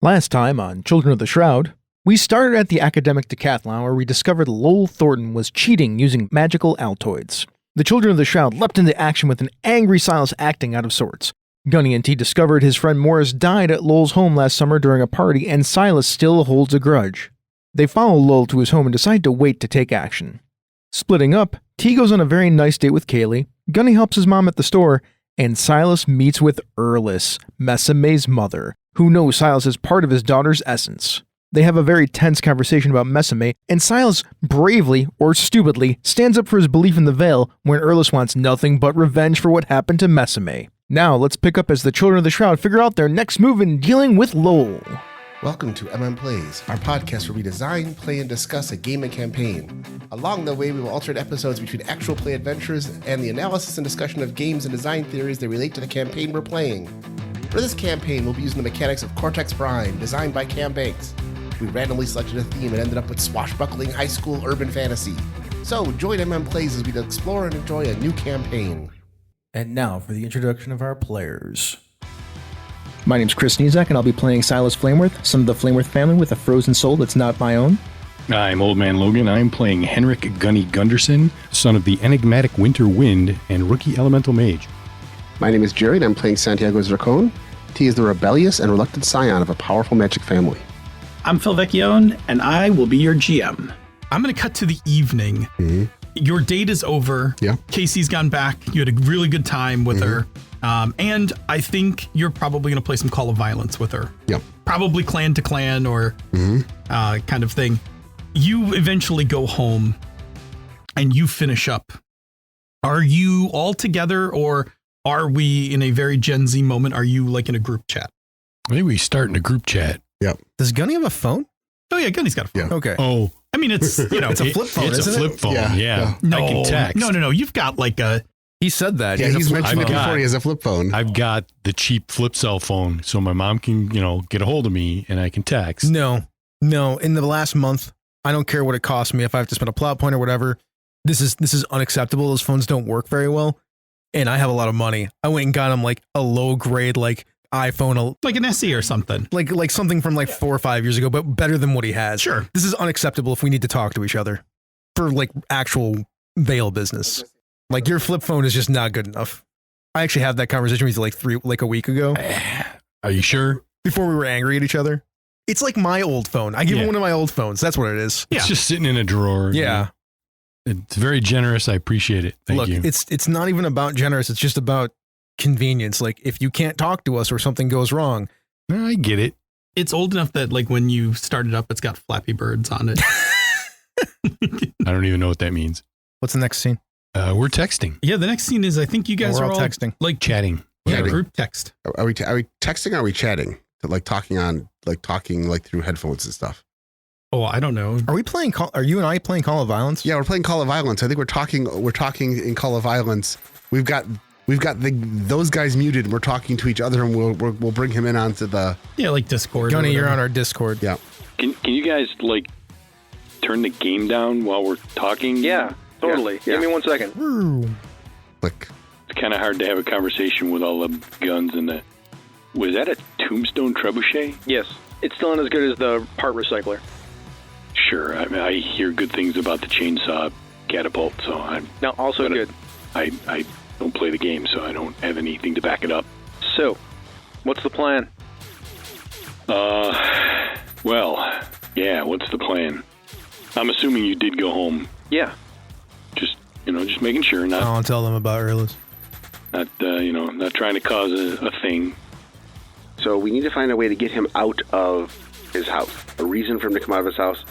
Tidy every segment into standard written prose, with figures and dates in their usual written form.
Last time on Children of the Shroud, we started at the academic decathlon where we discovered Lowell Thornton was cheating using magical Altoids. The Children of the Shroud leapt into action with an angry Silas acting out of sorts. Gunny and T discovered his friend Morris died at Lowell's home last summer during a party, and Silas still holds a grudge. They follow Lowell to his home and decide to wait to take action. Splitting up, T goes on a very nice date with Kaylee, Gunny helps his mom at the store, and Silas meets with Erlis, Messame's mother, who knows Silas is part of his daughter's essence. They have a very tense conversation about Messame, and Silas bravely, or stupidly, stands up for his belief in the Veil when Erlis wants nothing but revenge for what happened to Messame. Now, let's pick up as the Children of the Shroud figure out their next move in dealing with Lowell. Welcome to Plays, our podcast where we design, play, and discuss a game and campaign. Along the way, we will alternate episodes between actual play adventures and the analysis and discussion of games and design theories that relate to the campaign we're playing. For this campaign, we'll be using the mechanics of Cortex Prime, designed by Cam Banks. We randomly selected a theme and ended up with swashbuckling high school urban fantasy. So join Plays as we explore and enjoy a new campaign. And now for the introduction of our players. My name's Chris Nizak, and I'll be playing Silas Flameworth, son of the Flameworth family with a frozen soul that's not my own. I'm Old Man Logan. I'm playing Henrik Gunny Gunderson, son of the enigmatic Winter Wind and rookie elemental mage. My name is Jerry, and I'm playing Santiago Zircon. He is the rebellious and reluctant scion of a powerful magic family. I'm Phil Vecchione, and I will be your GM. I'm going to cut to the evening. Mm-hmm. Your date is over. Yeah. Casey's gone back. You had a really good time with her. And I think you're probably going to play some Call of Violence with her. Yep. Probably clan to clan or kind of thing. You eventually go home and you finish up. Are you all together, or are we in a very Gen Z moment? Are you like in a group chat? I think we start in a group chat. Yep. Does Gunny have a phone? Oh, yeah, Gunny's got a phone. Yeah. Okay. Oh. I mean, it's, you know. It's a flip phone, It's a flip phone, yeah. No, I can text. No. You've got like a... He said that. Yeah, he's mentioned it I've before. He has a flip phone. I've got the cheap flip cell phone, so my mom can, get a hold of me and I can text. No. In the last month, I don't care what it costs me. If I have to spend a plot point or whatever, this is unacceptable. Those phones don't work very well, and I have a lot of money. I went and got him like a low grade like iPhone, like an SE or something, like something from like 4 or 5 years ago, but better than what he has. Sure, this is unacceptable if we need to talk to each other for like actual Veil business. Like, your flip phone is just not good enough. I actually had that conversation with you like a week ago. Are you sure? Before we were angry at each other. It's like my old phone. I give him one of my old phones. That's what it is. It's just sitting in a drawer. Yeah. It's very generous. I appreciate it. Thank you. It's not even about generous. It's just about convenience. Like, if you can't talk to us or something goes wrong. I get it. It's old enough that like when you start it up, it's got Flappy Birds on it. I don't even know what that means. What's the next scene? We're texting. Yeah, the next scene is I think you guys we're are all texting. Like chatting. Yeah, group text. Are we texting or are we chatting? Talking through headphones and stuff. Oh, I don't know. Are you and I playing Call of Violence? Yeah, we're playing Call of Violence. I think we're talking in Call of Violence. We've got those guys muted and we're talking to each other, and we'll bring him in onto the like Discord. Gunny, you're on our Discord. Yeah. Can you guys turn the game down while we're talking? Yeah, totally. Yeah. Give me 1 second. Click. It's kind of hard to have a conversation with all the guns and the... Was that a Tombstone Trebuchet? Yes. It's still not as good as the part recycler. Sure. I mean, I hear good things about the chainsaw catapult, so I'm... No, also good. I don't play the game, so I don't have anything to back it up. So, what's the plan? Well, yeah, what's the plan? I'm assuming you did go home. Yeah. Just making sure. I'll tell them about Erlis. Not trying to cause a thing. So we need to find a way to get him out of his house. A reason for him to come out of his house.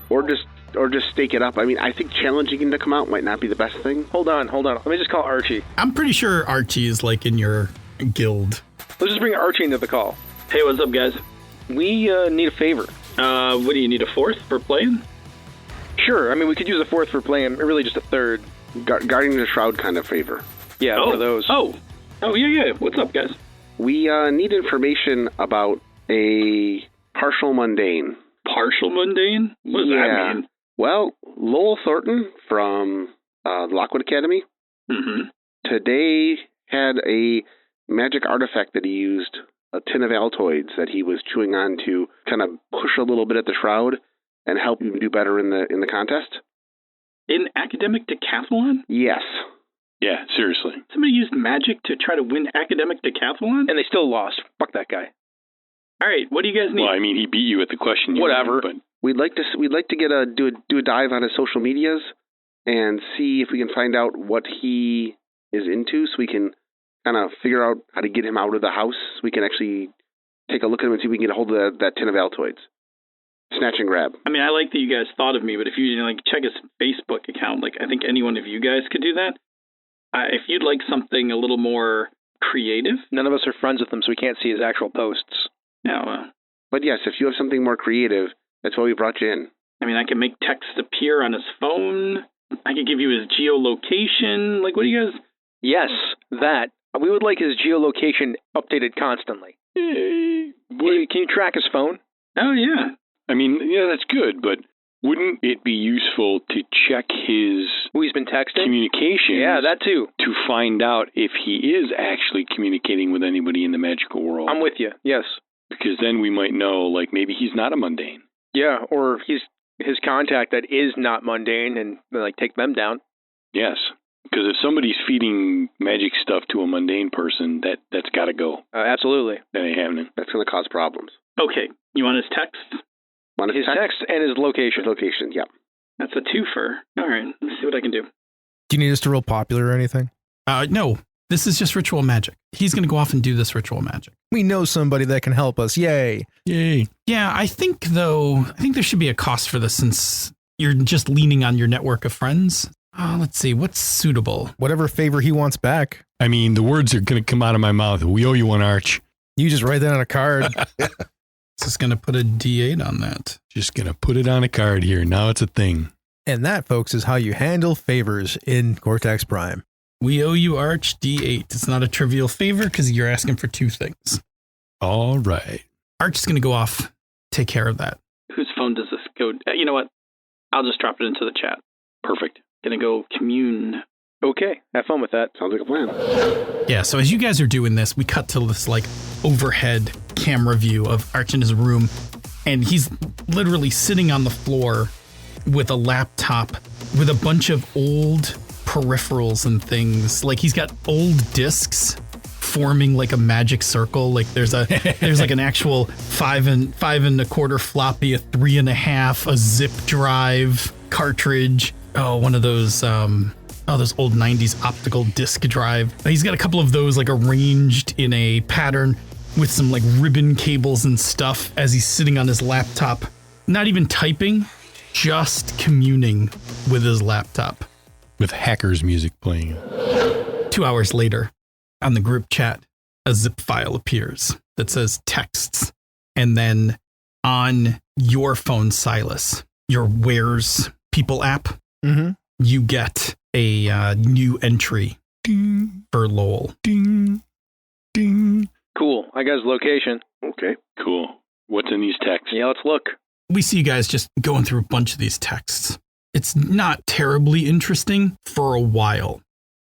Or just stake it up. I mean, I think challenging him to come out might not be the best thing. Hold on. Let me just call Archie. I'm pretty sure Archie is like in your guild. Let's just bring Archie into the call. Hey, what's up, guys? We need a favor. What do you need, a fourth for playing? Sure. I mean, we could use a fourth for playing, really just a third. Guarding the Shroud kind of favor. Yeah, for those. Oh, yeah. What's up, guys? We need information about a partial mundane. Partial mundane? What does that mean? Well, Lowell Thornton from the Lockwood Academy today had a magic artifact that he used a tin of Altoids that he was chewing on to kind of push a little bit at the Shroud and help him do better in the contest? In academic decathlon? Yes. Yeah, seriously. Somebody used magic to try to win academic decathlon? And they still lost. Fuck that guy. All right, what do you guys need? Well, I mean, he beat you at the question. Whatever. But We'd like to do a dive on his social medias and see if we can find out what he is into, so we can kind of figure out how to get him out of the house. We can actually take a look at him and see if we can get a hold of that tin of Altoids. Snatch and grab. I mean, I like that you guys thought of me, but if you check his Facebook account, I think any one of you guys could do that. If you'd like something a little more creative. None of us are friends with him, so we can't see his actual posts. No. But yes, if you have something more creative, that's why we brought you in. I mean, I can make text appear on his phone. I could give you his geolocation. What do you guys... Yes, that. We would like his geolocation updated constantly. Can you track his phone? Oh, yeah. I mean, yeah, that's good, but wouldn't it be useful to check his Who he's been texting? communications? Yeah, that too. To find out if he is actually communicating with anybody in the magical world. I'm with you, yes. Because then we might know, maybe he's not a mundane. Yeah, or he's his contact that is not mundane and take them down. Yes. Because if somebody's feeding magic stuff to a mundane person, that's got to go. Absolutely. That ain't happening. That's going to cause problems. Okay, you want his text? His text and his location. Yeah. That's a twofer. All right, let's see what I can do. Do you need us to roll popular or anything? No, this is just ritual magic. He's going to go off and do this ritual magic. We know somebody that can help us. Yay. Yay. Yeah, I think there should be a cost for this since you're just leaning on your network of friends. Let's see, what's suitable? Whatever favor he wants back. I mean, the words are going to come out of my mouth. We owe you one, Arch. You just write that on a card. Just going to put a D8 on that. Just going to put it on a card here. Now it's a thing. And that, folks, is how you handle favors in Cortex Prime. We owe you Arch D8. It's not a trivial favor because you're asking for two things. All right. Arch is going to go off, take care of that. Whose phone does this go? You know what? I'll just drop it into the chat. Perfect. Gonna go commune. Okay, have fun with that. Sounds like a plan. Yeah, so as you guys are doing this, we cut to this overhead camera view of Arch in his room, and he's literally sitting on the floor with a laptop with a bunch of old peripherals and things. He's got old discs forming a magic circle. There's an actual 5 1/4 floppy, a 3 1/2, a zip drive cartridge. Oh, one of those those old 90s optical disc drive. He's got a couple of those arranged in a pattern with some ribbon cables and stuff as he's sitting on his laptop, not even typing, just communing with his laptop. With hackers music playing. 2 hours later, on the group chat, a zip file appears that says texts. And then on your phone, Silas, your Where's People app, you get a new entry for Lowell. Ding, ding. Cool. I got his location. Okay. Cool. What's in these texts? Yeah, let's look. We see you guys just going through a bunch of these texts. It's not terribly interesting for a while.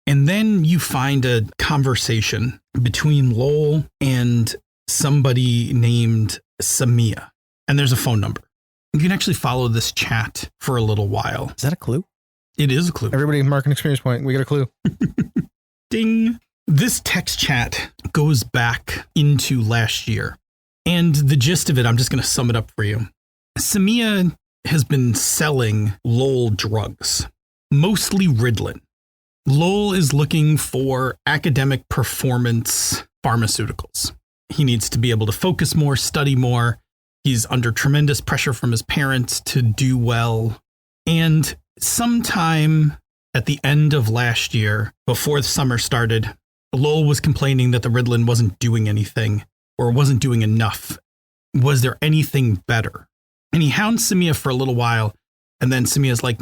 And then you find a conversation between Lowell and somebody named Samia. And there's a phone number. You can actually follow this chat for a little while. Is that a clue? It is a clue. Everybody mark an experience point. We got a clue. Ding. This text chat goes back into last year. And the gist of it, I'm just going to sum it up for you. Samia has been selling Lowell drugs, mostly Ritalin. Lowell is looking for academic performance pharmaceuticals. He needs to be able to focus more, study more. He's under tremendous pressure from his parents to do well. And sometime at the end of last year, before the summer started, Lowell was complaining that the Ritalin wasn't doing anything or wasn't doing enough. Was there anything better? And he hounds Samia for a little while. And then Samia's like,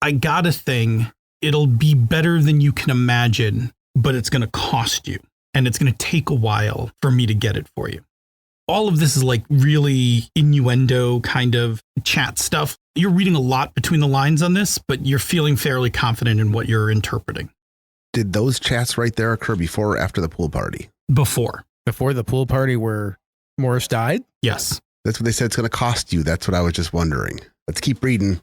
I got a thing. It'll be better than you can imagine, but it's going to cost you. And it's going to take a while for me to get it for you. All of this is really innuendo kind of chat stuff. You're reading a lot between the lines on this, but you're feeling fairly confident in what you're interpreting. Did those chats right there occur before or after the pool party? Before. Before the pool party where Morris died? Yes. That's what they said it's going to cost you. That's what I was just wondering. Let's keep reading.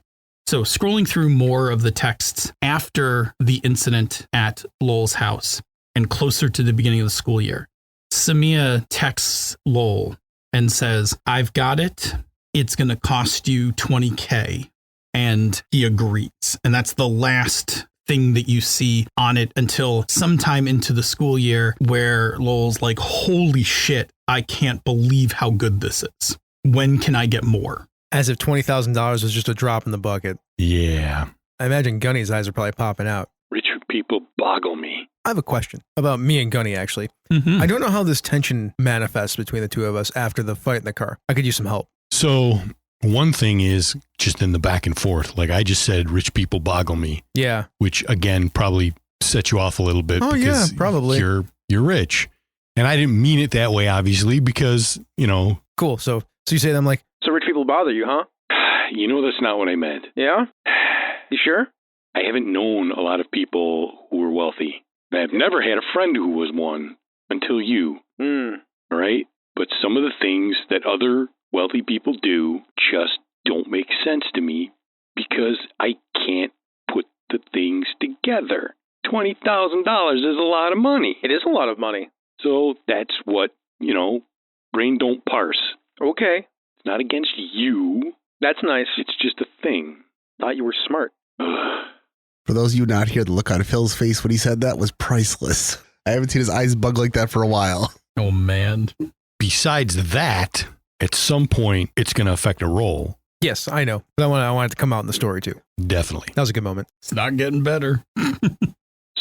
So scrolling through more of the texts after the incident at Lowell's house and closer to the beginning of the school year, Samia texts Lowell and says, I've got it. It's going to cost you $20K. And he agrees. And that's the last thing that you see on it until sometime into the school year where Lowell's like, holy shit, I can't believe how good this is. When can I get more? As if $20,000 was just a drop in the bucket. Yeah. I imagine Gunny's eyes are probably popping out. Rich people boggle me. I have a question about me and Gunny, actually. Mm-hmm. I don't know how this tension manifests between the two of us after the fight in the car. I could use some help. So one thing is just in the back and forth. Like I just said, rich people boggle me. Yeah. Which again, probably set you off a little bit. Oh, because yeah, probably. You're rich. And I didn't mean it that way, obviously, because, you know. Cool. So you say that I'm like. So rich people bother you, huh? You know that's not what I meant. Yeah? You sure? I haven't known a lot of people who were wealthy. I've never had a friend who was one until you. All right? But some of the things that other wealthy people do just don't make sense to me because I can't put the things together. $20,000 is a lot of money. It is a lot of money. So that's what, brain don't parse. Okay. It's not against you. That's nice. It's just a thing. Thought you were smart. For those of you not here, the look on Phil's face when he said that was priceless. I haven't seen his eyes bug like that for a while. Oh, man. Besides that, at some point, it's going to affect a roll. Yes, I know. But I want it to come out in the story, too. Definitely. That was a good moment. It's not getting better.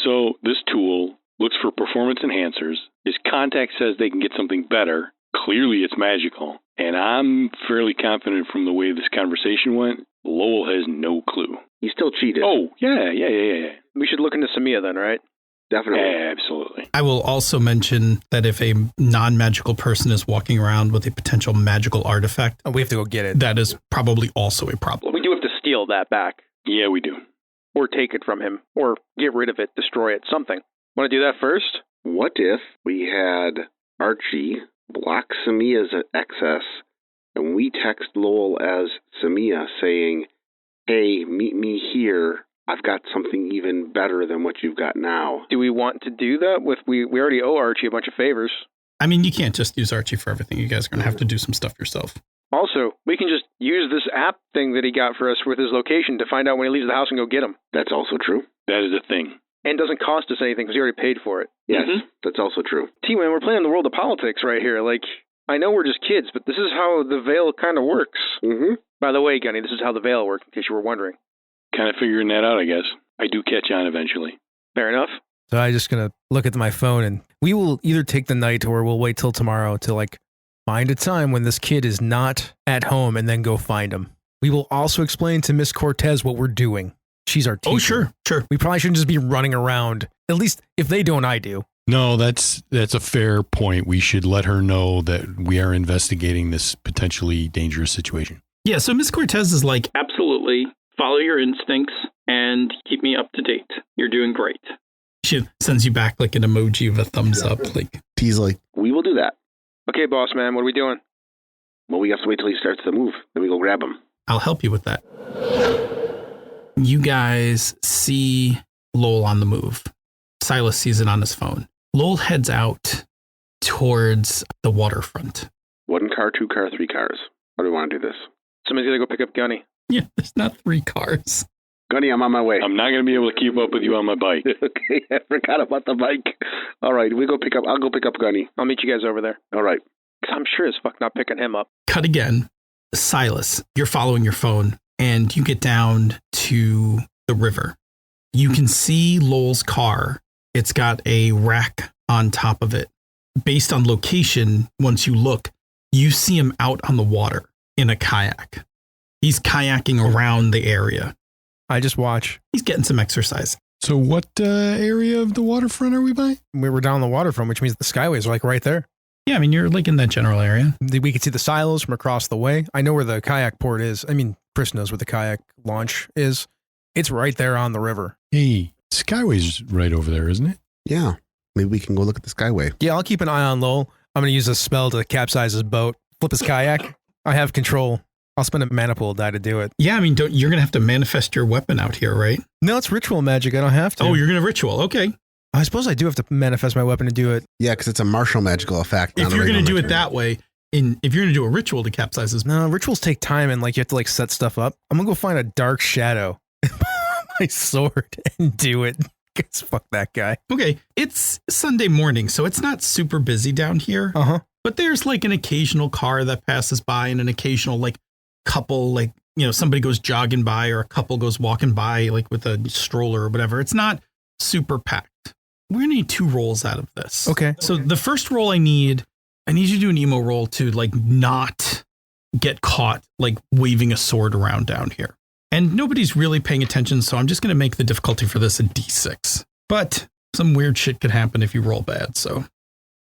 So this tool looks for performance enhancers. His contact says they can get something better. Clearly, it's magical. And I'm fairly confident from the way this conversation went, Lowell has no clue. He still cheated. Oh, yeah. We should look into Samia then, right? Definitely. Absolutely. I will also mention that if a non-magical person is walking around with a potential magical artifact, We have to go get it. that is probably also a problem. We do have to steal that back. Yeah, we do. Or take it from him. Or get rid of it, destroy it, something. Want to do that first? What if we had Archie block Samia's excess and we text Lowell as Samia saying, hey, meet me here. I've got something even better than what you've got now. Do we want to do that? We already owe Archie a bunch of favors. I mean, you can't just use Archie for everything. You guys are going to have to do some stuff yourself. Also, we can just use this app thing that he got for us with his location to find out when he leaves the house and go get him. That's also true. That is a thing. And doesn't cost us anything because he already paid for it. Yes, that's also true. T-Man, we're playing the world of politics right here. Like, I know we're just kids, but this is how the Veil kind of works. Mm-hmm. By the way, Gunny, this is how the Veil works, in case you were wondering. Kind of figuring that out, I guess. I do catch on eventually. Fair enough. So I'm just going to look at my phone and we will either take the night or we'll wait till tomorrow to find a time when this kid is not at home and then go find him. We will also explain to Miss Cortez what we're doing. She's our teacher. Oh, sure. We probably shouldn't just be running around. At least if they don't, I do. No, that's a fair point. We should let her know that we are investigating this potentially dangerous situation. Yeah, so Miss Cortez is like, Absolutely. Follow your instincts and keep me up to date. You're doing great. she sends you back like an emoji of a thumbs up. He's like, We will do that. Okay, boss man, what are we doing? Well, we have to wait till he starts the move. Then we go grab him. I'll help you with that. You guys see Lowell on the move. Silas sees it on his phone. Lowell heads out towards the waterfront. 1 car, 2 car, 3 cars. How do we want to do this? Somebody's got to go pick up Gunny. Yeah, there's not 3 cars. Gunny, I'm on my way. I'm not going to be able to keep up with you on my bike. Okay, I forgot about the bike. All right, I'll go pick up Gunny. I'll meet you guys over there. All right. 'Cause I'm sure as fuck not picking him up. Cut again. Silas, you're following your phone and you get down to the river. You can see Lowell's car. It's got a rack on top of it. Based on location, once you look, you see him out on the water in a kayak. He's kayaking around the area. I just watch. He's getting some exercise. So what area of the waterfront are we by? We were down the waterfront, which means the skyways are right there. Yeah, I mean, you're in that general area. We could see the silos from across the way. I know where the kayak port is. I mean, Chris knows where the kayak launch is. It's right there on the river. Hey, Skyway's right over there, isn't it? yeah, maybe we can go look at the Skyway. Yeah, I'll keep an eye on Lowell. I'm going to use a spell to capsize his boat, flip his kayak. I have control. I'll spend a mana pool die to do it. Yeah, I mean, you're going to have to manifest your weapon out here, right? No, it's ritual magic. I don't have to. Oh, you're going to ritual. Okay. I suppose I do have to manifest my weapon to do it. Yeah, because it's a martial magical effect. If you're going to do it that way, if you're going to do a ritual to capsize his... No, rituals take time and like you have to like set stuff up. I'm going to go find a dark shadow, my sword, and do it. Because fuck that guy. Okay, it's Sunday morning, so it's not super busy down here. Uh-huh. But there's like an occasional car that passes by and an occasional like couple, like, you know, somebody goes jogging by or a couple goes walking by like with a stroller or whatever. It's not super packed. We're going to need 2 rolls out of this. Okay. So the first roll I need you to do an emo roll to like not get caught like waving a sword around down here. And nobody's really paying attention, so I'm just going to make the difficulty for this a D6. But some weird shit could happen if you roll bad, so.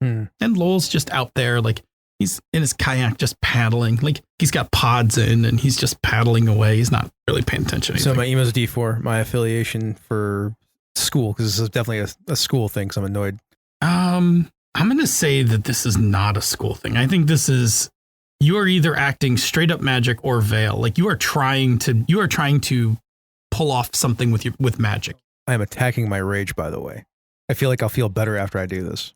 And Lowell's just out there, like, he's in his kayak just paddling. Like, he's got pods in, and he's just paddling away. He's not really paying attention to anything. So my emo's D4, my affiliation for school, because this is definitely a school thing, so I'm annoyed. I'm going to say that this is not a school thing. I think this is... You are either acting straight up magic or veil. Like you are trying to pull off something with magic. I am attacking my rage, by the way. I feel like I'll feel better after I do this.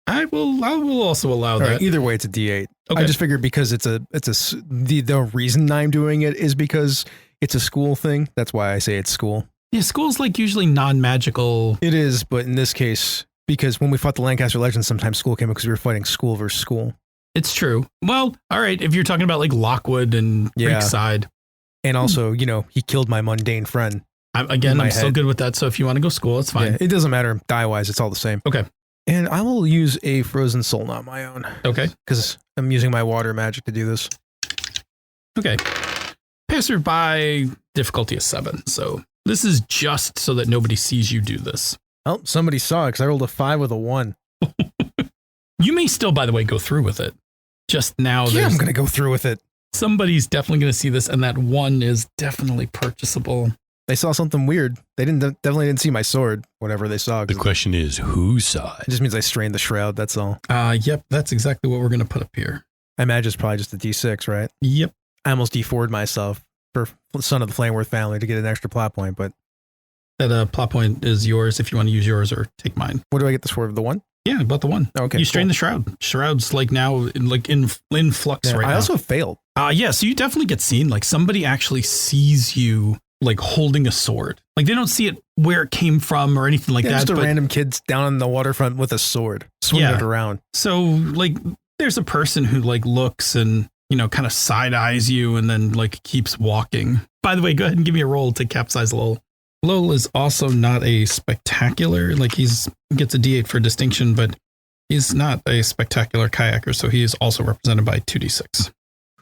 I will also allow that. Right, either way, it's a D8. Okay. I just figured because the reason I'm doing it is because it's a school thing. That's why I say it's school. Yeah, school's like usually non-magical. It is, but in this case, because when we fought the Lancaster Legends, sometimes school came in because we were fighting school versus school. It's true. Well, all right. If you're talking about like Lockwood and Creekside. And also, you know, he killed my mundane friend. I'm still good with that. So if you want to go school, it's fine. Yeah, it doesn't matter. Die-wise, it's all the same. Okay. And I will use a frozen soul, not my own. Okay. Because I'm using my water magic to do this. Okay. Passerby difficulty is 7. So this is just so that nobody sees you do this. Oh, somebody saw it because I rolled a 5 with a 1. You may still, by the way, go through with it. Just now. Yeah, I'm going to go through with it. Somebody's definitely going to see this, and that 1 is definitely purchasable. They saw something weird. They definitely didn't see my sword, whatever they saw. The question is, who saw it? It just means I strained the shroud, that's all. Yep, that's exactly what we're going to put up here. I imagine it's probably just a D6, right? Yep. I almost D4'd myself for Son of the Flameworth family to get an extra plot point, but... That plot point is yours if you want to use yours or take mine. What do I get this for? The 1? Yeah, about the 1. Okay. You strain the shroud. Shroud's like now in flux right now. I also failed. Yeah, so you definitely get seen. Like somebody actually sees you like holding a sword. Like they don't see it where it came from or anything like that. Just a random kid down on the waterfront with a sword, swinging it around. So like there's a person who like looks and, you know, kind of side eyes you and then like keeps walking. By the way, go ahead and give me a roll to capsize Lowell. Lowell is also not a spectacular, like gets a D8 for distinction, but he's not a spectacular kayaker, so he is also represented by 2D6.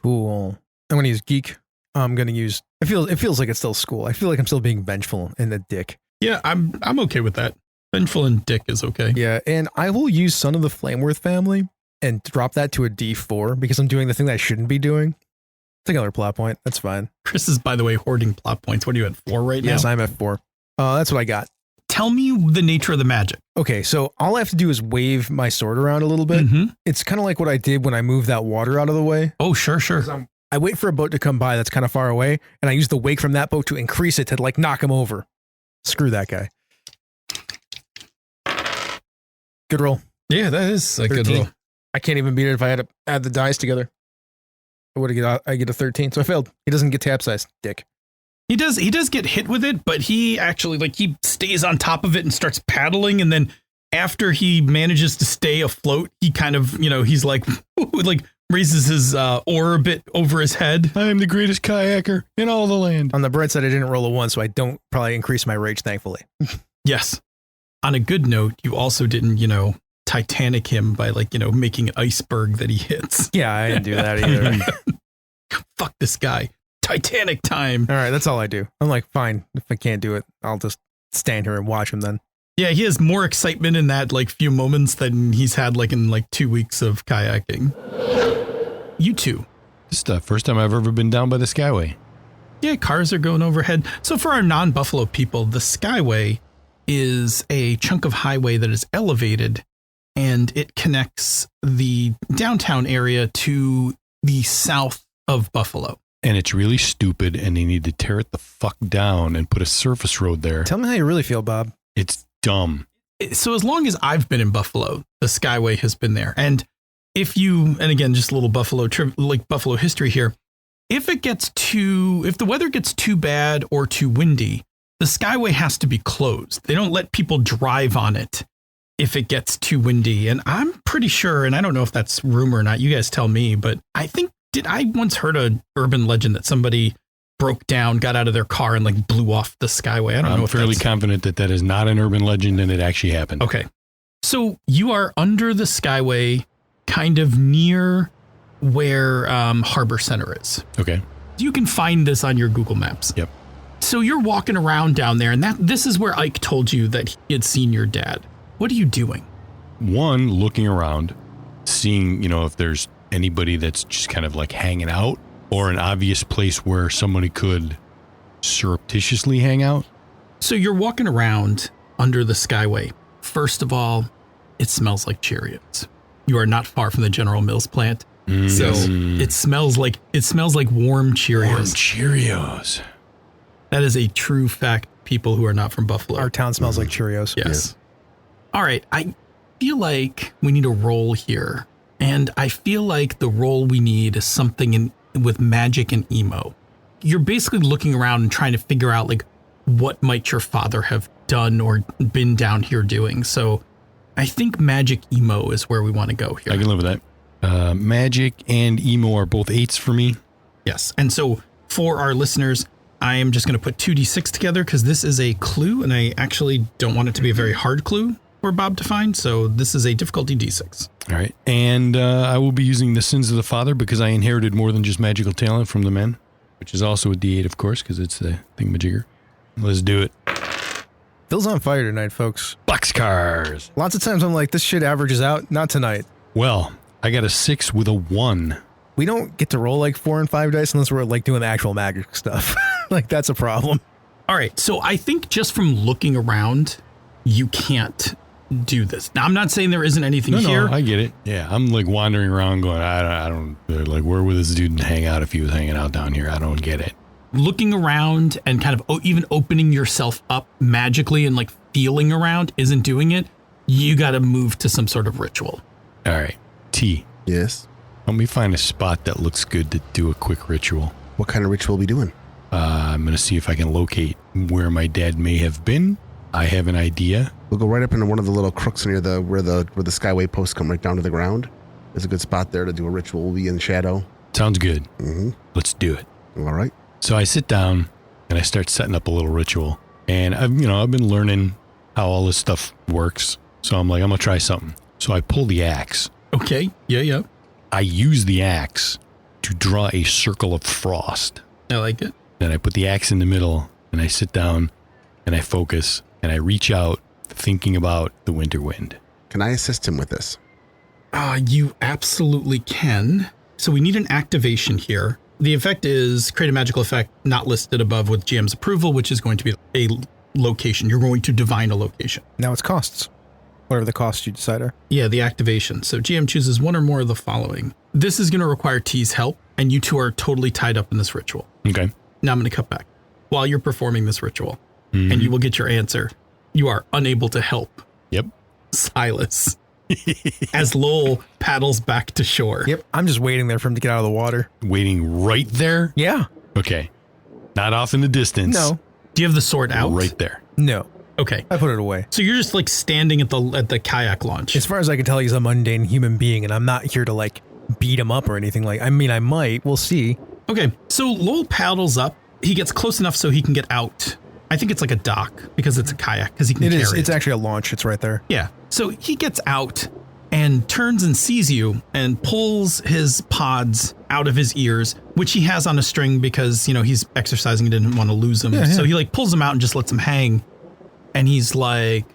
Cool. I'm going to use geek. I'm going to use, it feels like it's still school. I feel like I'm still being vengeful and a dick. Yeah, I'm okay with that. Vengeful and dick is okay. Yeah, and I will use Son of the Flameworth family and drop that to a D4 because I'm doing the thing that I shouldn't be doing. Take another plot point. That's fine. Chris is, by the way, hoarding plot points. What are you at, 4 right now? Yes, I'm at 4. That's what I got. Tell me the nature of the magic. Okay, so all I have to do is wave my sword around a little bit. Mm-hmm. It's kind of like what I did when I moved that water out of the way. Oh, sure. I wait for a boat to come by that's kind of far away, and I use the wake from that boat to increase it to like knock him over. Screw that guy. Good roll. Yeah, that is a 13. good roll. I can't even beat it if I had to add the dice together. I get a 13, so I failed. He doesn't get capsized, dick. He does get hit with it, but he actually like he stays on top of it and starts paddling, and then after he manages to stay afloat, he kind of, you know, he's like raises his oar a bit over his head. I am the greatest kayaker in all the land. On the bright side, I didn't roll a 1, so I don't probably increase my rage, thankfully. Yes. On a good note, you also didn't, you know, Titanic him by like, you know, making an iceberg that he hits. Yeah, I didn't do that either. Fuck this guy. Titanic time. All right, that's all I do. I'm like, fine, if I can't do it, I'll just stand here and watch him then. Yeah, he has more excitement in that like few moments than he's had like in like 2 weeks of kayaking. You two. This is the first time I've ever been down by the Skyway. Yeah, cars are going overhead. So for our non-Buffalo people, the Skyway is a chunk of highway that is elevated and it connects the downtown area to the south of Buffalo. And it's really stupid, and they need to tear it the fuck down and put a surface road there. Tell me how you really feel, Bob. It's dumb. So as long as I've been in Buffalo, the Skyway has been there. And if you, and again, just a little Buffalo history here. If the weather gets too bad or too windy, the Skyway has to be closed. They don't let people drive on it if it gets too windy. And I'm pretty sure, and I don't know if that's rumor or not, you guys tell me, but I once heard an urban legend that somebody broke down, got out of their car and like blew off the Skyway. I don't know if fairly confident that is not an urban legend and it actually happened. Okay. So you are under the Skyway, kind of near where Harbor Center is. Okay. You can find this on your Google Maps. Yep. So you're walking around down there, and this is where Ike told you that he had seen your dad. What are you doing? One, looking around, seeing, if there's anybody that's just kind of like hanging out or an obvious place where somebody could surreptitiously hang out. So you're walking around under the Skyway. First of all, it smells like Cheerios. You are not far from the General Mills plant. So it smells like warm Cheerios. Warm Cheerios. That is a true fact, people who are not from Buffalo. Our town smells like Cheerios. Yes. Yeah. All right. I feel like we need a roll here. And I feel like the role we need is something with magic and emo. You're basically looking around and trying to figure out like what might your father have done or been down here doing. So I think magic emo is where we want to go here. I can live with that. Magic and emo are both 8s for me. Yes. And so for our listeners, I am just going to put 2d6 together because this is a clue and I actually don't want it to be a very hard clue for Bob to find. So this is a difficulty d6. All right. And I will be using the sins of the father because I inherited more than just magical talent from the men, which is also a d8, of course, because it's the thingamajigger. Let's do it. Phil's on fire tonight, folks. Boxcars. Lots of times I'm like, this shit averages out. Not tonight. Well, I got a 6 with a 1. We don't get to roll like 4 and 5 dice unless we're like doing the actual magic stuff. Like that's a problem. All right. So I think just from looking around, you can't do this. Now, I'm not saying there isn't anything here. No, I get it. Yeah. I'm like wandering around going, I don't like, where would this dude hang out if he was hanging out down here? I don't get it. Looking around and kind of even opening yourself up magically and like feeling around isn't doing it. You got to move to some sort of ritual. All right. T. Yes. Help me find a spot that looks good to do a quick ritual. What kind of ritual are we doing? I'm going to see if I can locate where my dad may have been. I have an idea. We'll go right up into one of the little crooks near where the Skyway posts come right down to the ground. There's a good spot there to do a ritual. We'll be in shadow. Sounds good. Mm-hmm. Let's do it. All right. So I sit down and I start setting up a little ritual. And I've been learning how all this stuff works. So I'm like, I'm going to try something. So I pull the axe. Okay. Yeah. I use the axe to draw a circle of frost. I like it. Then I put the axe in the middle and I sit down and I focus and I reach out thinking about the winter wind. Can I assist him with this? You absolutely can. So we need an activation here. The effect is create a magical effect not listed above with GM's approval, which is going to be a location. You're going to divine a location. Now it's costs. Whatever the costs you decide are. Yeah, the activation. So GM chooses one or more of the following. This is going to require T's help, and you two are totally tied up in this ritual. Okay. Now I'm going to cut back. While you're performing this ritual, and you will get your answer, you are unable to help. Yep. Silas. As Lowell paddles back to shore. Yep. I'm just waiting there for him to get out of the water. Waiting right there? Yeah. Okay. Not off in the distance. No. Do you have the sword out? Right there. No. Okay. I put it away. So you're just like standing at the kayak launch. As far as I can tell, he's a mundane human being, and I'm not here to like beat him up or anything. Like, I mean, I might. We'll see. Okay. So Lowell paddles up. He gets close enough so he can get out. I think it's like a dock because it's a kayak because he can carry it. It's actually a launch. It's right there. Yeah. So he gets out and turns and sees you and pulls his pods out of his ears, which he has on a string because, he's exercising and didn't want to lose them. Yeah. So he like pulls them out and just lets them hang. And he's like,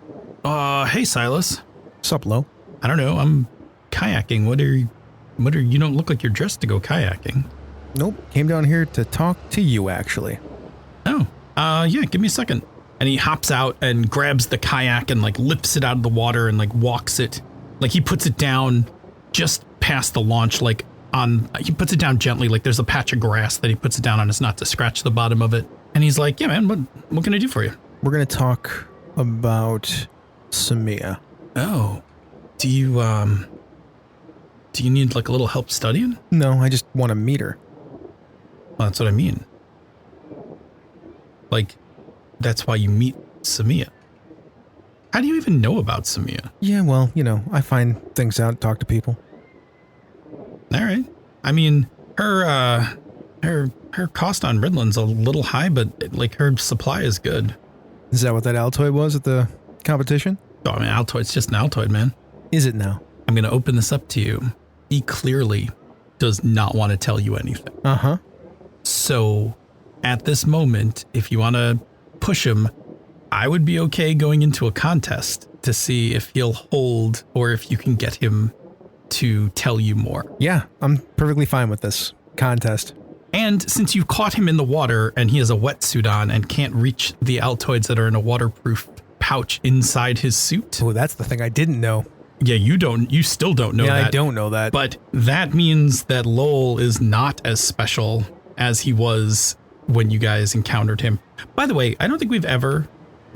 hey, Silas. Sup, Lo? I don't know. I'm kayaking. You don't look like you're dressed to go kayaking. Nope. Came down here to talk to you, actually. Oh, yeah. Give me a second. And he hops out and grabs the kayak and like lifts it out of the water and like walks it Like he puts it down just past the launch, like he puts it down gently, like there's a patch of grass that he puts it down on. It's not to scratch the bottom of it. And he's like, yeah, man, what can I do for you? We're going to talk about Samia. Oh, do you need like a little help studying? No, I just want to meet her. Well, that's what I mean. Like, that's why you meet Samia. How do you even know about Samia? Yeah, well, I find things out, talk to people. All right. I mean, her cost on Ridland's a little high, but like her supply is good. Is that what that Altoid was at the competition? Oh, I mean, Altoid's just an Altoid, man. Is it now? I'm going to open this up to you. He clearly does not want to tell you anything. Uh-huh. So at this moment, if you want to push him, I would be okay going into a contest to see if he'll hold or if you can get him to tell you more. Yeah, I'm perfectly fine with this contest. And since you caught him in the water and he has a wetsuit on and can't reach the Altoids that are in a waterproof pouch inside his suit. Oh, that's the thing I didn't know. Yeah, you still don't know that. Yeah, I don't know that. But that means that Lowell is not as special as he was when you guys encountered him. By the way, I don't think we've ever,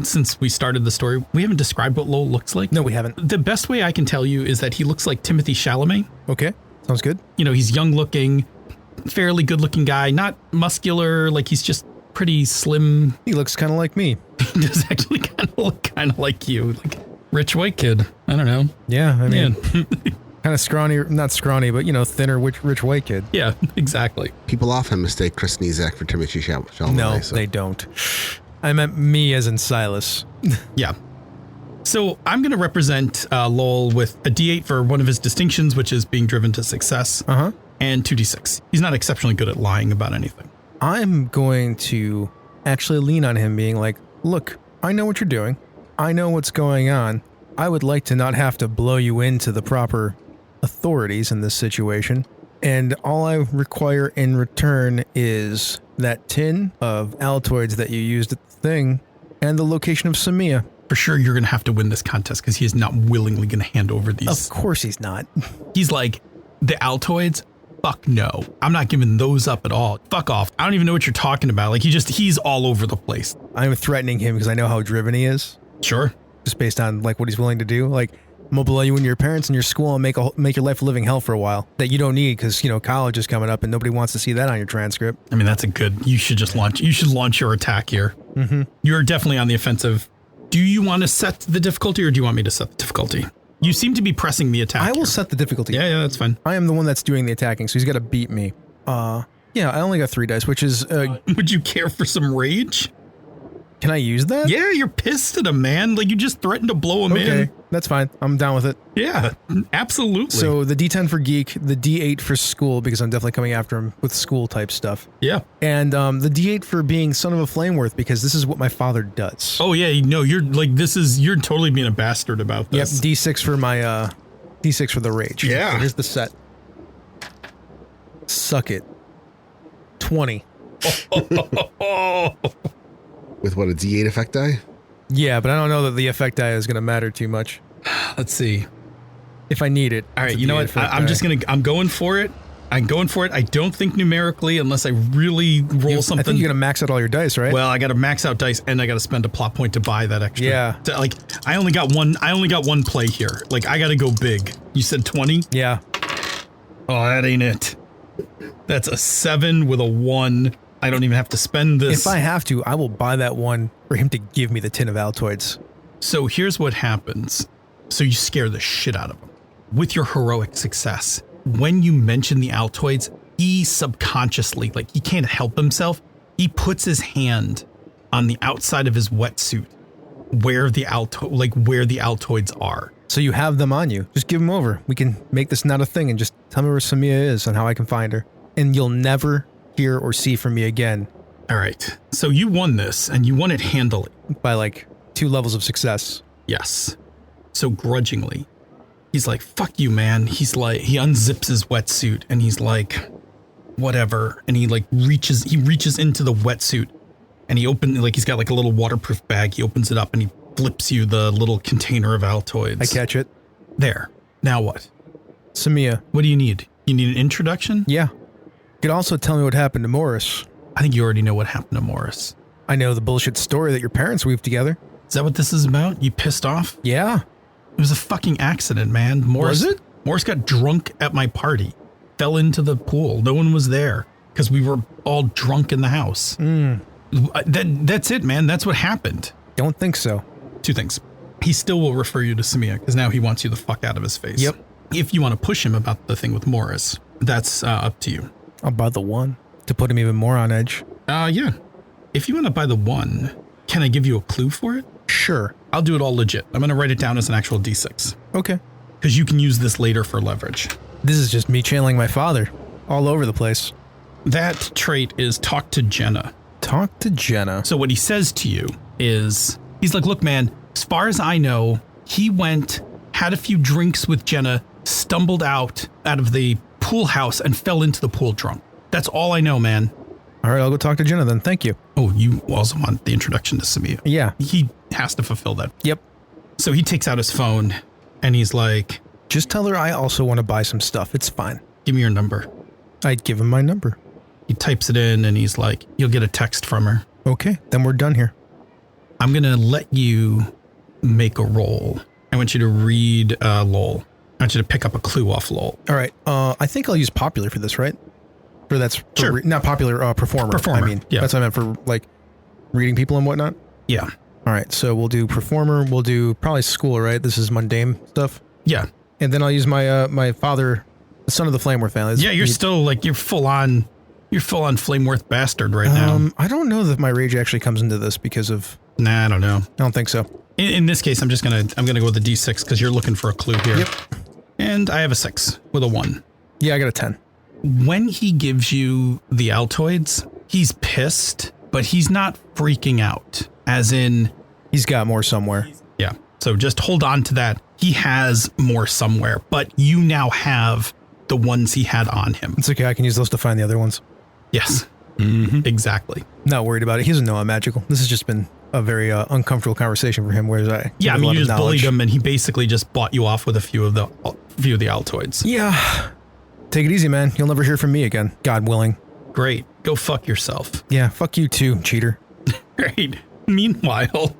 since we started the story, we haven't described what Lowell looks like. No, we haven't. The best way I can tell you is that he looks like Timothée Chalamet. Okay, sounds good. He's young looking, fairly good looking guy, not muscular, like he's just pretty slim. He looks kind of like me. He does actually kind of like you, like rich white kid. I don't know. Yeah, I mean, kind of scrawny, not scrawny, but thinner, rich white kid. Yeah, exactly. People often mistake Chris Nizak for Timothée Chalamet. No, they don't. I meant me as in Silas. Yeah. So I'm going to represent Lowell with a D8 for one of his distinctions, which is being driven to success, and 2D6. He's not exceptionally good at lying about anything. I'm going to actually lean on him being like, look, I know what you're doing. I know what's going on. I would like to not have to blow you into the proper authorities in this situation. And all I require in return is that tin of Altoids that you used at the thing and the location of Samia. For sure, you're going to have to win this contest because he is not willingly going to hand over these. Of course he's not. He's like, the Altoids? Fuck no. I'm not giving those up at all. Fuck off. I don't even know what you're talking about. Like, he's all over the place. I'm threatening him because I know how driven he is. Sure. Just based on like what he's willing to do. Like, I'm gonna blow you into your parents and your school and make your life a living hell for a while that you don't need because college is coming up and nobody wants to see that on your transcript. I mean, that's a good. You should launch your attack here. Mm-hmm. You're definitely on the offensive. Do you want to set the difficulty or do you want me to set the difficulty? You seem to be pressing the attack. I will set the difficulty. Yeah, that's fine. I am the one that's doing the attacking, so he's got to beat me. Yeah, I only got 3 dice, which is. Would you care for some rage? Can I use that? Yeah, you're pissed at him, man. Like, you just threatened to blow him in. Okay, that's fine. I'm down with it. Yeah, absolutely. So the D10 for geek, the D8 for school, because I'm definitely coming after him with school type stuff. Yeah. And the D8 for being son of a flameworth, because this is what my father does. Oh, yeah, you're totally being a bastard about this. Yep, D6 for my, D6 for the rage. Yeah. So here's the set. Suck it. 20. With what, a D8 effect die? Yeah, but I don't know that the effect die is going to matter too much. Let's see. If I need it. All right, you know what? I'm going for it. I don't think numerically unless I really roll something. I think you're going to max out all your dice, right? Well, I got to max out dice and I got to spend a plot point to buy that extra. Yeah. I only got one play here. Like, I got to go big. You said 20? Yeah. Oh, that ain't it. That's a 7 with a 1. I don't even have to spend this. If I have to, I will buy that one for him to give me the tin of Altoids. So here's what happens. So you scare the shit out of him. With your heroic success, when you mention the Altoids, he subconsciously, like he can't help himself, he puts his hand on the outside of his wetsuit where the Altoids are. So you have them on you. Just give them over. We can make this not a thing and just tell me where Samia is and how I can find her. And you'll never hear or see from me again. All right. So you won this and you won it handily. By like 2 levels of success. Yes. So grudgingly, he's like, fuck you, man. He's like, he unzips his wetsuit and he's like, whatever. And he like reaches into the wetsuit and he's got like a little waterproof bag. He opens it up and he flips you the little container of Altoids. I catch it. There. Now what? Samia. What do you need? You need an introduction? Yeah. You could also tell me what happened to Morris. I think you already know what happened to Morris. I know the bullshit story that your parents weaved together. Is that what this is about? You pissed off? Yeah. It was a fucking accident, man. Morris, Was it? Morris got drunk at my party, fell into the pool. No one was there because we were all drunk in the house. That's it, man. That's what happened. Don't think so. 2 things. He still will refer you to Samia because now he wants you the fuck out of his face. Yep. If you want to push him about the thing with Morris, that's up to you. I'll buy the 1 to put him even more on edge. Yeah. If you want to buy the 1, can I give you a clue for it? Sure. I'll do it all legit. I'm going to write it down as an actual D6 Okay. because you can use this later for leverage. This is just me channeling my father all over the place. That trait is talk to Jenna. Talk to Jenna. So what he says to you is, he's like, look, man, as far as I know, he went, had a few drinks with Jenna, stumbled out of the pool house and fell into the pool drunk. That's all I know, man. All right, I'll go talk to Jenna then. Thank you. Oh, you also want the introduction to Samia. Yeah. He has to fulfill that. Yep. So he takes out his phone and he's like, Just tell her I also want to buy some stuff. It's fine. give me your number. I'd give him my number. He types it in and he's like, you'll get a text from her. Okay, then we're done here. I'm going to let you make a roll. I want you to read Lowell. I want you to pick up a clue off Lowell. All right. I think I'll use popular for this, right? Or that's for Sure. not popular, performer. Performer, I mean, yeah. that's what I meant for like reading people and whatnot. Yeah. All right. So we'll do performer. We'll do probably school, right? This is mundane stuff. Yeah. And then I'll use my my father, the son of the Flameworth family. Yeah, you're still like, you're full on Flameworth bastard right now. I don't know that my rage actually comes into this because of. Nah, I don't know. I don't think so. In this case, I'm gonna go with the D6 because you're looking for a clue here. Yep. And I have a 6 with a 1. Yeah, I got a 10. When he gives you the Altoids, he's pissed, but he's not freaking out. As in, He's got more somewhere. yeah. So just hold on to that. He has more somewhere, but you now have the ones he had on him. It's okay. I can use those to find the other ones. Yes, exactly. Not worried about it. He doesn't know I'm magical. This has just been a very uncomfortable conversation for him. Whereas I Yeah, I have a mean, lot you of just bullied knowledge. him, and he basically just bought you off with a few of the Altoids. Yeah. Take it easy, man. You'll never hear from me again. God willing. Great. Go fuck yourself. Yeah, fuck you too, cheater. Great. Meanwhile,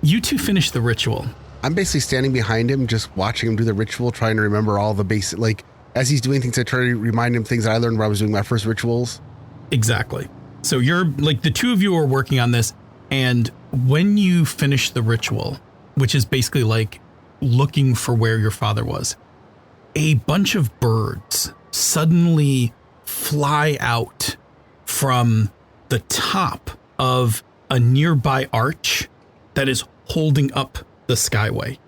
you two finish the ritual. I'm basically standing behind him, just watching him do the ritual, trying to remember all the basic, like, as he's doing things, I try to remind him things that I learned when I was doing my first rituals. Exactly. So you're like, the two of you are working on this, and when you finish the ritual, which is basically like looking for where your father was, a bunch of birds suddenly fly out from the top of a nearby arch that is holding up the skyway.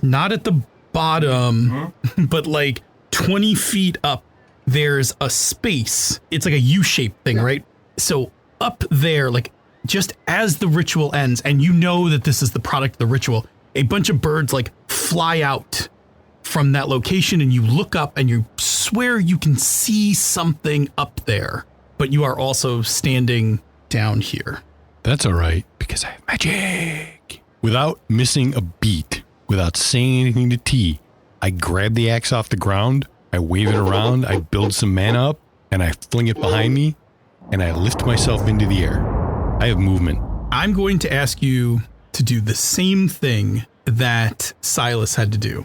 Not at the bottom, but like 20 feet up, there's a space. It's like a U-shaped thing, right? So up there, like just as the ritual ends, and you know that this is the product of the ritual, a bunch of birds like fly out from that location, and you look up and you swear you can see something up there, but you are also standing down here. That's all right, because I have magic. Without missing a beat, without saying anything to T, I grab the axe off the ground, I wave it around, I build some mana up, and I fling it behind me, and I lift myself into the air. I have movement. I'm going to ask you to do the same thing that Silas had to do.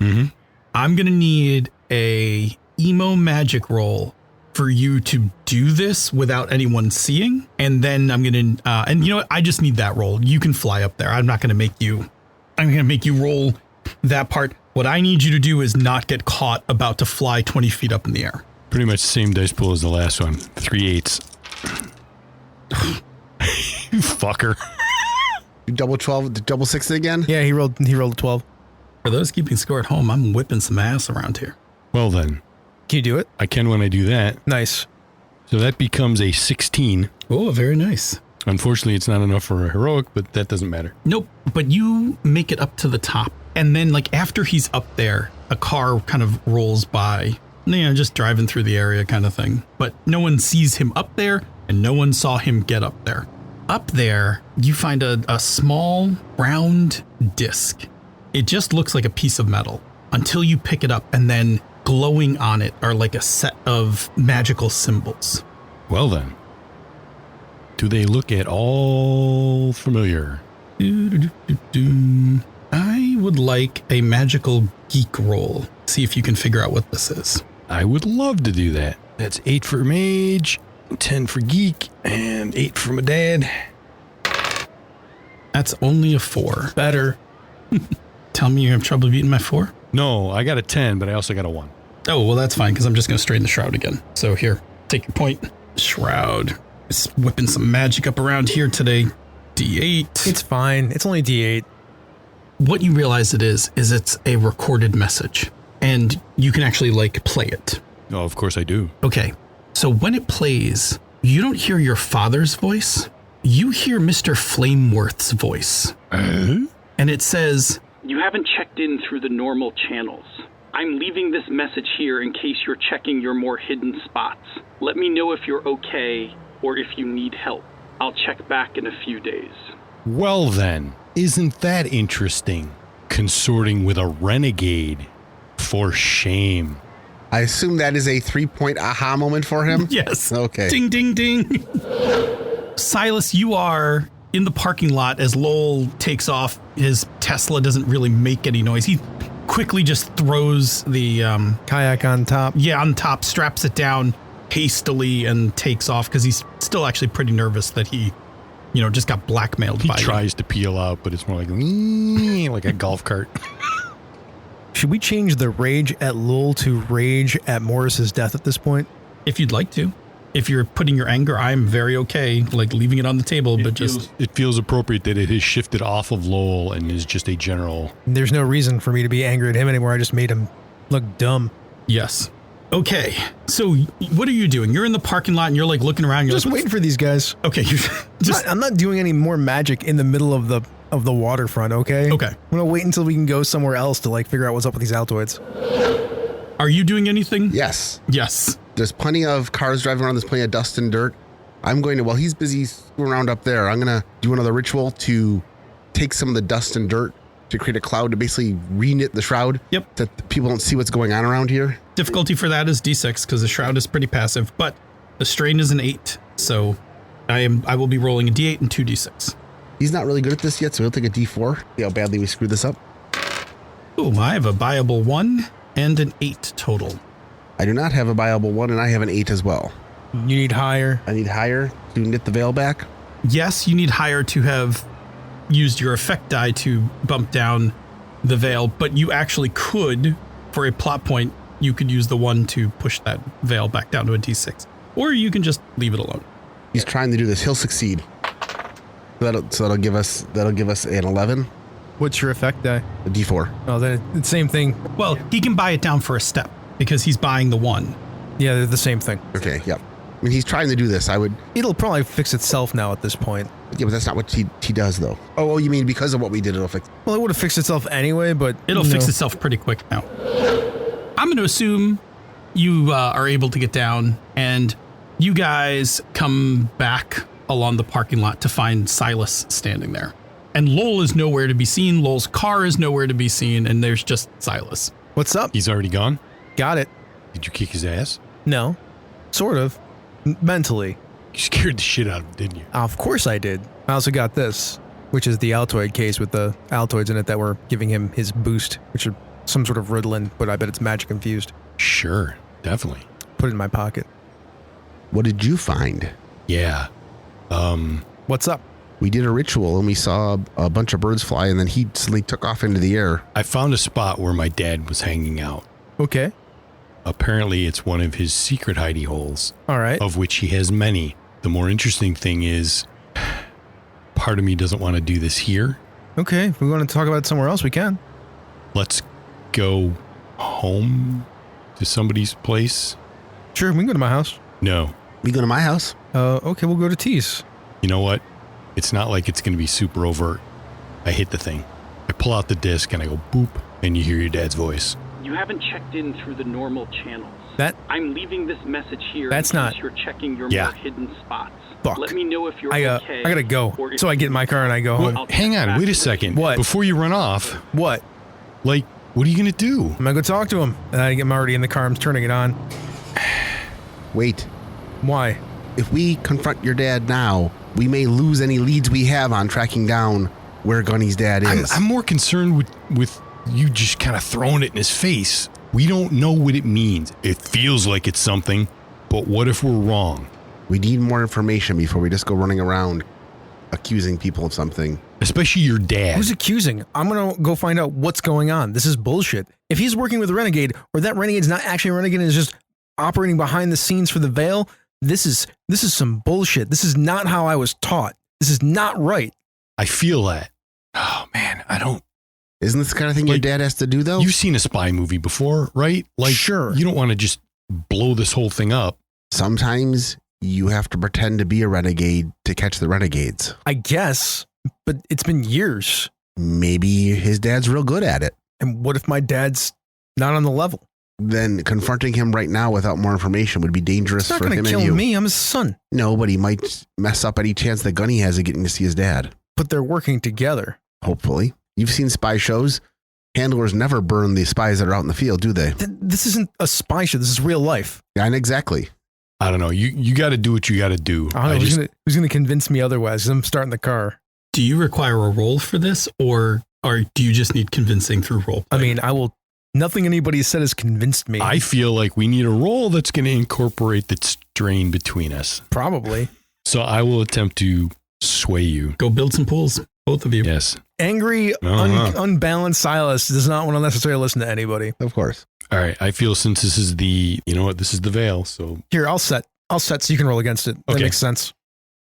I'm going to need a emo magic roll for you to do this without anyone seeing. And then I'm going to, and you know what? I just need that roll. You can fly up there. I'm not going to make you, I'm going to make you roll that part. What I need you to do is not get caught about to fly 20 feet up in the air. Pretty much the same dice pool as the last one. 3 8s. You fucker. You double 12, double 6 again? Yeah, he rolled a 12. For those keeping score at home, I'm whipping some ass around here. Well then, Can you do it? I can when I do that. Nice. So that becomes a 16. Oh, very nice. Unfortunately, it's not enough for a heroic, but that doesn't matter. Nope, but you make it up to the top. And then like after he's up there, a car kind of rolls by, you know, just driving through the area kind of thing. But no one sees him up there and no one saw him get up there. Up there, you find a small round disc It just looks like a piece of metal until you pick it up, and then glowing on it are like a set of magical symbols. Well then, do they look at all familiar? I would like a magical geek roll. See if you can figure out what this is. I would love to do that. That's 8 for mage, 10 for geek, and 8 for my dad. That's only a 4. Better. Tell me you have trouble beating my 4? No, I got a 10, but I also got a 1. Oh, well, that's fine, because I'm just going to straighten the Shroud again. So here, take your point. Shroud is whipping some magic up around here today. D8. It's fine. It's only D8. What you realize it is it's a recorded message, and you can actually, like, play it. Oh, of course I do. Okay, so when it plays, you don't hear your father's voice. You hear Mr. Flameworth's voice. And it says, "You haven't checked in through the normal channels. I'm leaving this message here in case you're checking your more hidden spots. Let me know if you're okay or if you need help. I'll check back in a few days." Well then, isn't that interesting? Consorting with a renegade. For shame. I assume that is a 3-point aha moment for him? yes. Okay. Ding, ding, ding. Silas, you are in the parking lot as Lowell takes off. His Tesla doesn't really make any noise. He quickly just throws the Kayak on top. Yeah, on top, straps it down hastily and takes off because he's still actually pretty nervous that he, just got blackmailed He by tries to peel out, but it's more like a golf cart. Should we change the rage at Lowell to rage at Morris's death at this point? If you'd like to. If you're putting your anger, I'm very okay, like leaving it on the table, It feels appropriate that it has shifted off of Lowell and is just a general. There's no reason for me to be angry at him anymore. I just made him look dumb. Yes. Okay, so what are you doing? You're in the parking lot and you're like looking around. You're Just waiting for these guys. Okay, you're just I'm not doing any more magic in the middle of the waterfront, okay? Okay. I'm gonna wait until we can go somewhere else to figure out what's up with these Altoids. Are you doing anything? Yes. Yes. There's plenty of cars driving around. There's plenty of dust and dirt. I'm going to, while he's busy screwing around up there, I'm going to do another ritual to take some of the dust and dirt to create a cloud to basically re-knit the shroud. Yep. That people don't see what's going on around here. Difficulty for that is D6 because the Shroud is pretty passive, but the strain is an 8, so I will be rolling a D8 and 2 D6. He's not really good at this yet, so he'll take a D4. See how badly we screwed this up. Ooh, I have a viable 1 and an 8 total. I do not have a viable 1, and I have an 8 as well. You need higher. I need higher to knit the veil back. Yes, you need higher to have used your effect die to bump down the veil, but you actually could, for a plot point, you could use the 1 to push that veil back down to a D6. Or you can just leave it alone. He's trying to do this. He'll succeed. That'll give us an 11. What's your effect die? A D4. Oh, then it's the same thing. Well, he can buy it down for a step because he's buying the 1. Yeah, they're the same thing. Okay, yep. I mean, he's trying to do this. It'll probably fix itself now at this point. Yeah, but that's not what he does, though. Oh, you mean because of what we did, it'll fix. Well, it would have fixed itself anyway, but It'll fix itself pretty quick now. I'm going to assume you are able to get down, and you guys come back along the parking lot to find Silas standing there. And Lowell is nowhere to be seen. Lowell's car is nowhere to be seen, and there's just Silas. What's up? He's already gone? Got it. Did you kick his ass? No. Sort of. Mentally. You scared the shit out of him, didn't you? Of course I did. I also got this, which is the Altoid case with the Altoids in it that were giving him his boost, which are some sort of Ritalin, but I bet it's magic infused. Sure, definitely. Put it in my pocket. What did you find? Yeah. What's up? We did a ritual and we saw a bunch of birds fly, and then he suddenly took off into the air. I found a spot where my dad was hanging out. Okay. Apparently, it's one of his secret hidey holes. All right. Of which he has many. The more interesting thing is, part of me doesn't want to do this here. Okay. If we want to talk about it somewhere else, we can. Let's go home to somebody's place. Sure, we can go to my house. No. We go to my house. Okay, we'll go to T's. You know what? It's not like it's going to be super overt. I hit the thing. I pull out the disc and I go boop, and you hear your dad's voice. "You haven't checked in through the normal channels. That- I'm leaving this message here That's in not- case you're checking your Yeah. more hidden spots. Fuck. Let me know if you're I okay. gotta go. or if So I get in you my car and I go Well, home. I'll hang check on, back wait a in second. What? Before you run off, What? Like, what are you going to do? I'm gonna go talk to him. I'm already in the car. I'm turning it on. Wait. Why? If we confront your dad now, we may lose any leads we have on tracking down where Gunny's dad is. I'm more concerned with you just kind of throwing it in his face. We don't know what it means. It feels like it's something, but what if we're wrong? We need more information before we just go running around accusing people of something. Especially your dad. Who's accusing? I'm gonna go find out what's going on. This is bullshit. If he's working with a renegade, or that renegade's not actually a renegade and is just operating behind the scenes for the Veil, this is some bullshit. This is not how I was taught. This is not right. I feel that. Oh man, I don't. Isn't this the kind of thing your dad has to do, though? You've seen a spy movie before, right? Like, sure. You don't want to just blow this whole thing up. Sometimes you have to pretend to be a renegade to catch the renegades. I guess, but it's been years. Maybe his dad's real good at it. And what if my dad's not on the level? Then confronting him right now without more information would be dangerous for him and you. It's not going to kill me. I'm his son. No, but he might mess up any chance that Gunny has of getting to see his dad. But they're working together. Hopefully. You've seen spy shows. Handlers never burn the spies that are out in the field, do they? This isn't a spy show. This is real life. Yeah, and exactly. I don't know. You got to do what you got to do. I don't know. Who's going to convince me otherwise? 'Cause I'm starting the car. Do you require a roll for this, or do you just need convincing through role play? I mean, I will. Nothing anybody said has convinced me. I feel like we need a role that's going to incorporate the strain between us. Probably. So I will attempt to sway you. Go build some pools, both of you. Yes. Angry, unbalanced Silas does not want to necessarily listen to anybody. Of course. All right. I feel since this is this is the Veil. So here, I'll set so you can roll against it. That Okay. makes sense.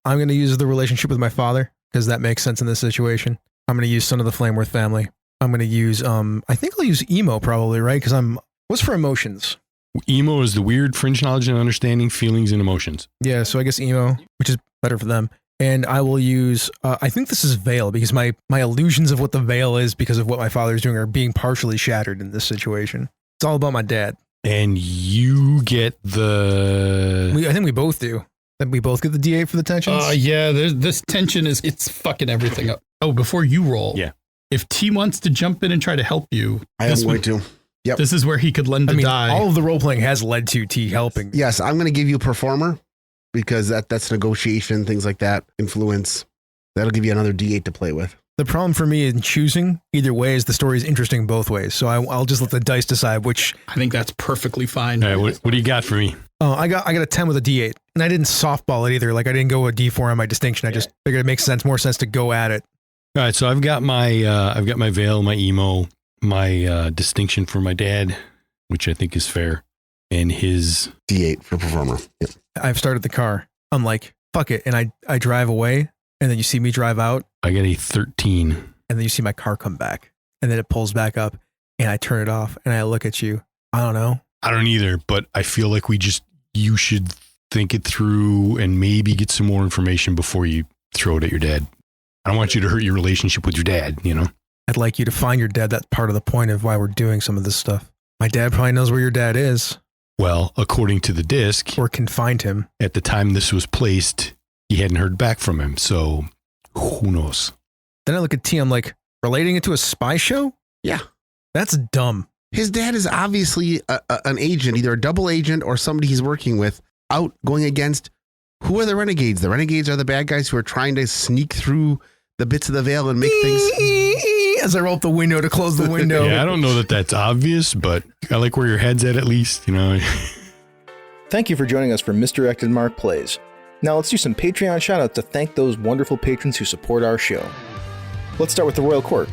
I'm going to use the relationship with my father because that makes sense in this situation. I'm going to use Son of the Flameworth family. I'm going to use, I think I'll use emo probably, right? Because what's for emotions? emo is the weird fringe knowledge and understanding feelings and emotions. Yeah. So I guess emo, which is better for them. And I will use, I think this is Veil because my illusions of what the Veil is because of what my father's doing are being partially shattered in this situation. It's all about my dad. And you get I think we both do. That we both get the D8 for the tensions? Yeah, this tension it's fucking everything up. Oh, before you roll. Yeah. If T wants to jump in and try to help you. I am going to. Yep. This is where he could lend a die. All of the role-playing has led to T helping. Yes, I'm going to give you Performer because that's negotiation, things like that, influence. That'll give you another D8 to play with. The problem for me in choosing either way is the story is interesting both ways. So I'll just let the dice decide which. I think that's perfectly fine. All right, what do you got for me? Oh, I got a 10 with a D8, and I didn't softball it either. Like I didn't go a D4 on my distinction. I just figured it makes more sense to go at it. All right, so I've got my Veil, my emo, my distinction for my dad, which I think is fair, and his D8 for Performer. Yep. I've started the car. I'm like, fuck it, and I drive away, and then you see me drive out. I got a 13. And then you see my car come back, and then it pulls back up, and I turn it off, and I look at you. I don't know. I don't either, but I feel like you should think it through and maybe get some more information before you throw it at your dad. I don't want you to hurt your relationship with your dad, you know? I'd like you to find your dad. That's part of the point of why we're doing some of this stuff. My dad probably knows where your dad is. Well, according to the disc, or can find him. At the time this was placed, he hadn't heard back from him, so who knows? Then I look at T, I'm like, relating it to a spy show? Yeah. That's dumb. His dad is obviously an agent, either a double agent or somebody he's working with, out going against, who are the renegades? The renegades are the bad guys who are trying to sneak through the bits of the Veil and make things... As I roll up the window to close the window. Yeah, I don't know that that's obvious, but I like where your head's at least, you know. Thank you for joining us for Misdirected Mark Plays. Now let's do some Patreon shoutouts to thank those wonderful patrons who support our show. Let's start with the Royal Court.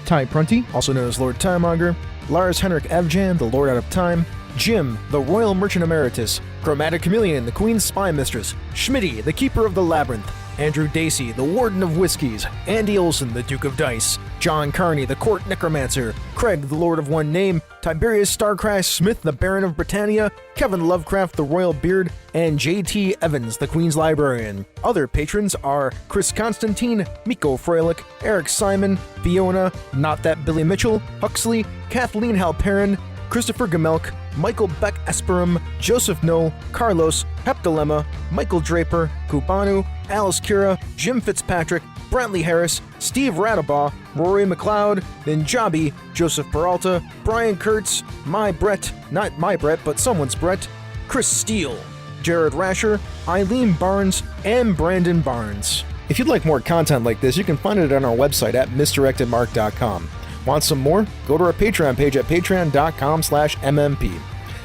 Ty Prunty, also known as Lord Tiremonger, Lars Henrik Evjan, the Lord Out of Time, Jim, the Royal Merchant Emeritus, Chromatic Chameleon, the Queen's Spy Mistress, Schmitty, the Keeper of the Labyrinth, Andrew Dacey, the Warden of Whiskies, Andy Olson, the Duke of Dice, John Carney, the Court Necromancer, Craig, the Lord of One Name, Tiberius Starcrash Smith, the Baron of Britannia, Kevin Lovecraft, the Royal Beard, and J.T. Evans, the Queen's Librarian. Other patrons are Chris Constantine, Miko Froelich, Eric Simon, Fiona, Not That Billy Mitchell, Huxley, Kathleen Halperin, Christopher Gamelk, Michael Beck Esperum, Joseph Knoll, Carlos, Hepdilemma, Michael Draper, Kubanu, Alice Kira, Jim Fitzpatrick, Brantley Harris, Steve Radabaugh, Rory McLeod, Ninjabi, Joseph Peralta, Brian Kurtz, my Brett, not my Brett, but someone's Brett, Chris Steele, Jared Rasher, Eileen Barnes, and Brandon Barnes. If you'd like more content like this, you can find it on our website at misdirectedmark.com. Want some more? Go to our Patreon page at patreon.com/MMP.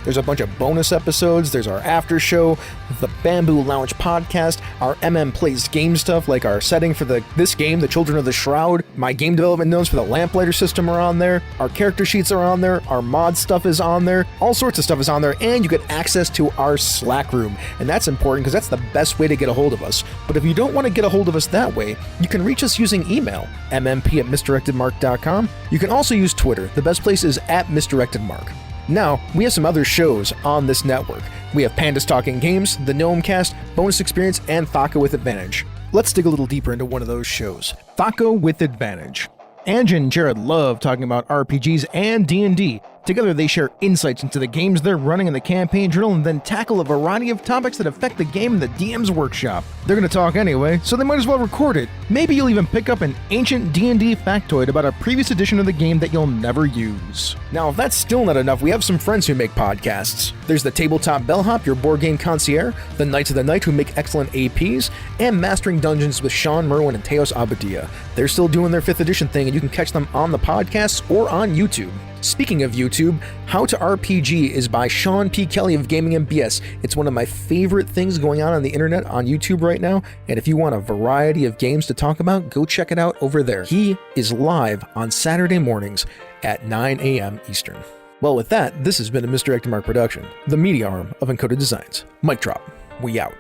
There's a bunch of bonus episodes, there's our after show, the Bamboo Lounge podcast, our Plays game stuff like our setting for this game, The Children of the Shroud, my game development notes for the Lamplighter system are on there, our character sheets are on there, our mod stuff is on there, all sorts of stuff is on there, and you get access to our Slack room. And that's important because that's the best way to get a hold of us. But if you don't want to get a hold of us that way, you can reach us using email, mmp@misdirectedmark.com. You can also use Twitter. The best place is @misdirectedmark. Now, we have some other shows on this network. We have Pandas Talking Games, The Gnomecast, Bonus Experience, and Thaco with Advantage. Let's dig a little deeper into one of those shows, Thaco with Advantage. Ange and Jared love talking about RPGs and D&D. Together, they share insights into the games they're running in the campaign journal and then tackle a variety of topics that affect the game in the DM's workshop. They're going to talk anyway, so they might as well record it. Maybe you'll even pick up an ancient D&D factoid about a previous edition of the game that you'll never use. Now, if that's still not enough, we have some friends who make podcasts. There's the Tabletop Bellhop, your board game concierge, the Knights of the Night, who make excellent APs, and Mastering Dungeons with Sean Merwin and Teos Abadia. They're still doing their 5th edition thing, and you can catch them on the podcasts or on YouTube. Speaking of YouTube, How to RPG is by Sean P. Kelly of Gaming MBS. It's one of my favorite things going on the internet on YouTube right now, and if you want a variety of games to talk about, go check it out over there. He is live on Saturday mornings at 9 a.m. Eastern. Well, with that, this has been a Misdirected Mark production, the media arm of Encoded Designs. Mic drop. We out.